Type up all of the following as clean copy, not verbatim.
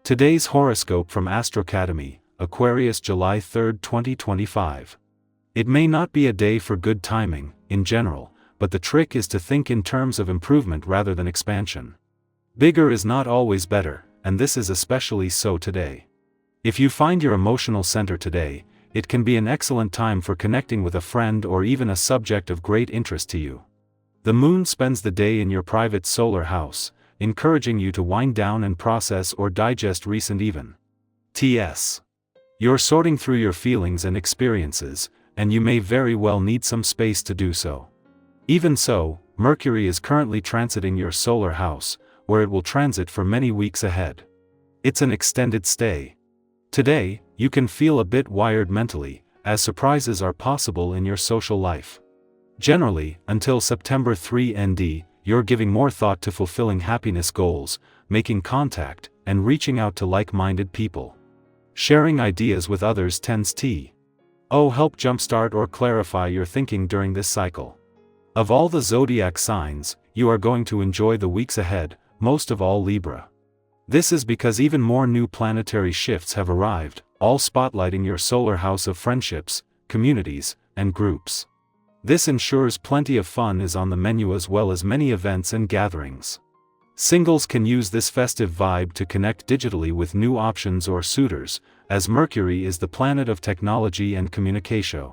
Today's horoscope from Academy, Aquarius, July 3, 2025. It may not be a day for good timing, in general, but the trick is to think in terms of improvement rather than expansion. Bigger is not always better, and this is especially so today. If you find your emotional center today, it can be an excellent time for connecting with a friend or even a subject of great interest to you. The moon spends the day in your private solar house, encouraging you to wind down and process or digest recent events. You're sorting through your feelings and experiences, and you may very well need some space to do so. Even so, Mercury is currently transiting your solar house, where it will transit for many weeks ahead. It's an extended stay. Today, you can feel a bit wired mentally, as surprises are possible in your social life. Generally, until September 3 ND, you're giving more thought to fulfilling happiness goals, making contact, and reaching out to like-minded people. Sharing ideas with others tends to help jumpstart or clarify your thinking during this cycle. Of all the zodiac signs, you are going to enjoy the weeks ahead, most of all Libra. This is because even more new planetary shifts have arrived, all spotlighting your solar house of friendships, communities, and groups. This ensures plenty of fun is on the menu as well as many events and gatherings. Singles can use this festive vibe to connect digitally with new options or suitors, as Mercury is the planet of technology and communication.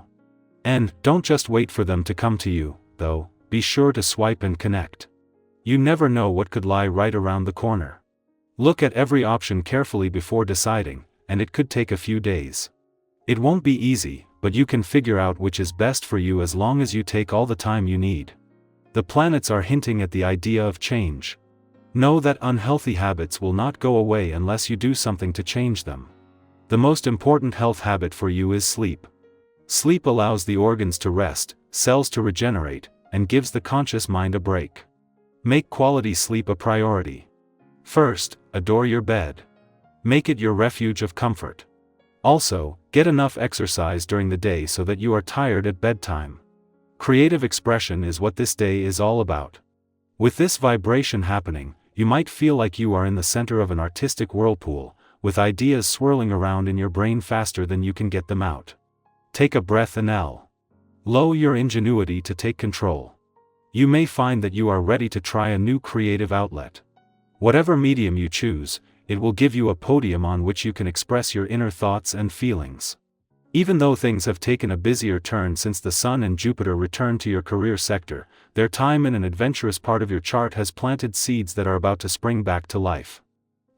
And don't just wait for them to come to you, though, be sure to swipe and connect. You never know what could lie right around the corner. Look at every option carefully before deciding, and it could take a few days. It won't be easy, but you can figure out which is best for you as long as you take all the time you need. The planets are hinting at the idea of change. Know that unhealthy habits will not go away unless you do something to change them. The most important health habit for you is sleep. Sleep allows the organs to rest, cells to regenerate, and gives the conscious mind a break. Make quality sleep a priority. First, adore your bed. Make it your refuge of comfort. Also, get enough exercise during the day so that you are tired at bedtime. Creative expression is what this day is all about. With this vibration happening, you might feel like you are in the center of an artistic whirlpool, with ideas swirling around in your brain faster than you can get them out. Take a breath and allow your ingenuity to take control. You may find that you are ready to try a new creative outlet. Whatever medium you choose, it will give you a podium on which you can express your inner thoughts and feelings. Even though things have taken a busier turn since the Sun and Jupiter returned to your career sector, their time in an adventurous part of your chart has planted seeds that are about to spring back to life.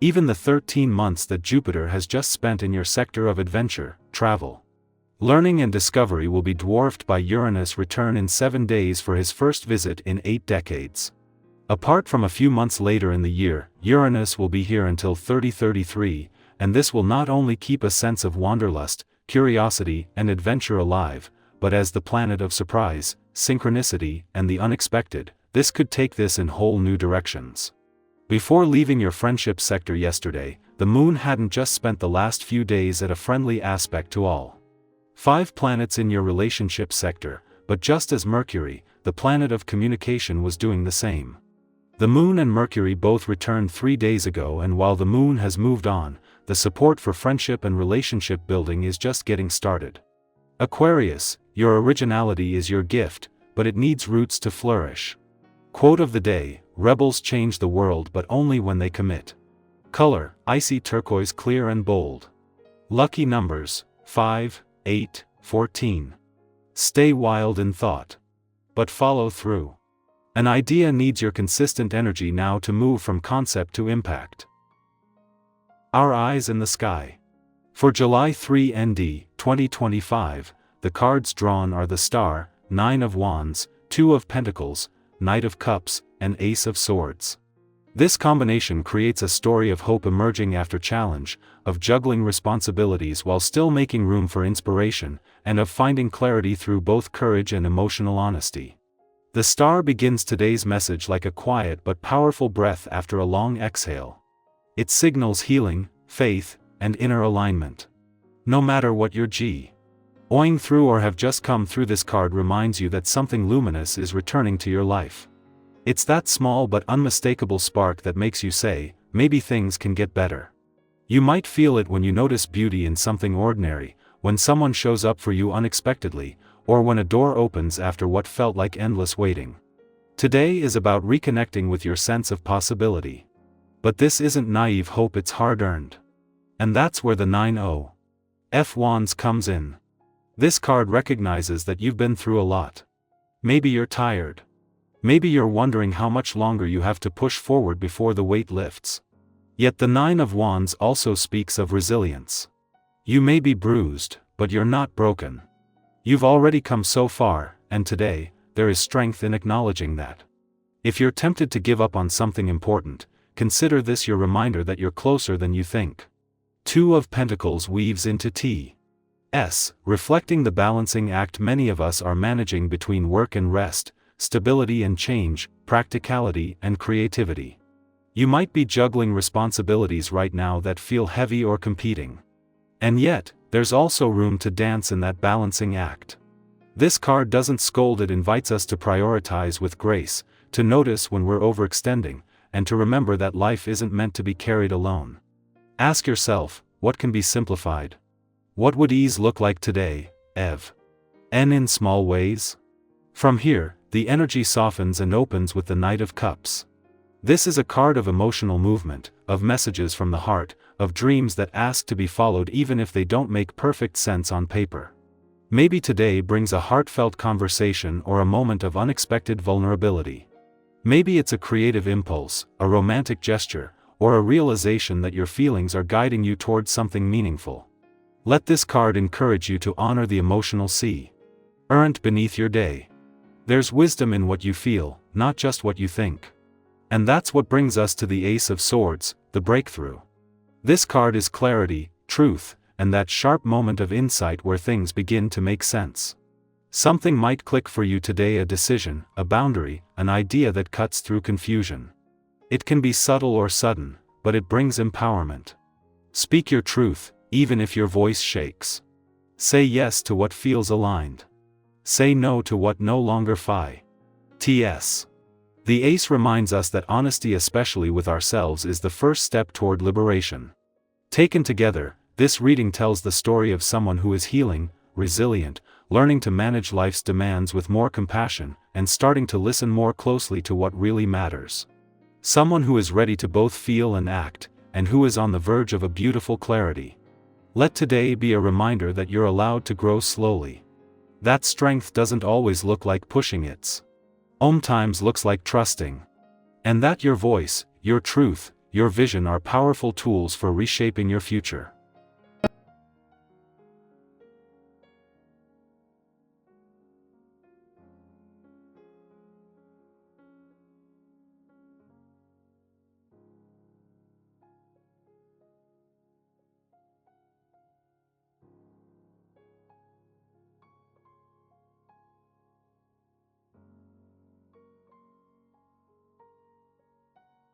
Even the 13 months that Jupiter has just spent in your sector of adventure, travel, learning and discovery will be dwarfed by Uranus' return in 7 days for his first visit in 8 decades. Apart from a few months later in the year, Uranus will be here until 3033, and this will not only keep a sense of wanderlust, curiosity, and adventure alive, but as the planet of surprise, synchronicity, and the unexpected, this could take this in whole new directions. Before leaving your friendship sector yesterday, the moon hadn't just spent the last few days at a friendly aspect to all 5 planets in your relationship sector, but just as Mercury, the planet of communication, was doing the same. The moon and Mercury both returned 3 days ago, and while the moon has moved on, the support for friendship and relationship building is just getting started. Aquarius, your originality is your gift, but it needs roots to flourish. Quote of the day: rebels change the world but only when they commit. Color: icy turquoise, clear and bold. Lucky numbers: 5, 8, 14. Stay wild in thought, but follow through. An idea needs your consistent energy now to move from concept to impact. Our eyes in the sky. For July 3 ND, 2025, the cards drawn are the Star, 9 of Wands, 2 of Pentacles, Knight of Cups, and Ace of Swords. This combination creates a story of hope emerging after challenge, of juggling responsibilities while still making room for inspiration, and of finding clarity through both courage and emotional honesty. The Star begins today's message like a quiet but powerful breath after a long exhale. It signals healing, faith, and inner alignment. No matter what you're going through or have just come through, this card reminds you that something luminous is returning to your life. It's that small but unmistakable spark that makes you say, maybe things can get better. You might feel it when you notice beauty in something ordinary, when someone shows up for you unexpectedly, or when a door opens after what felt like endless waiting. Today is about reconnecting with your sense of possibility. But this isn't naive hope, it's hard-earned. And that's where the 9-0 Wands comes in. This card recognizes that you've been through a lot. Maybe you're tired. Maybe you're wondering how much longer you have to push forward before the weight lifts. Yet the 9 of Wands also speaks of resilience. You may be bruised, but you're not broken. You've already come so far, and today, there is strength in acknowledging that. If you're tempted to give up on something important, consider this your reminder that you're closer than you think. 2 of Pentacles weaves into T.S., reflecting the balancing act many of us are managing between work and rest, stability and change, practicality and creativity. You might be juggling responsibilities right now that feel heavy or competing. And yet, there's also room to dance in that balancing act. This card doesn't scold, it invites us to prioritize with grace, to notice when we're overextending, and to remember that life isn't meant to be carried alone. Ask yourself, what can be simplified? What would ease look like today, Ev? And in small ways? From here, the energy softens and opens with the Knight of Cups. This is a card of emotional movement, of messages from the heart, of dreams that ask to be followed even if they don't make perfect sense on paper. Maybe today brings a heartfelt conversation or a moment of unexpected vulnerability. Maybe it's a creative impulse, a romantic gesture, or a realization that your feelings are guiding you towards something meaningful. Let this card encourage you to honor the emotional sea current beneath your day. There's wisdom in what you feel, not just what you think. And that's what brings us to the Ace of Swords, the breakthrough. This card is clarity, truth, and that sharp moment of insight where things begin to make sense. Something might click for you today, a decision, a boundary, an idea that cuts through confusion. It can be subtle or sudden, but it brings empowerment. Speak your truth, even if your voice shakes. Say yes to what feels aligned. Say no to what no longer fits. The Ace reminds us that honesty, especially with ourselves, is the first step toward liberation. Taken together, this reading tells the story of someone who is healing, resilient, learning to manage life's demands with more compassion, and starting to listen more closely to what really matters. Someone who is ready to both feel and act, and who is on the verge of a beautiful clarity. Let today be a reminder that you're allowed to grow slowly. That strength doesn't always look like pushing its sometimes looks like trusting. And that your voice, your truth, your vision are powerful tools for reshaping your future.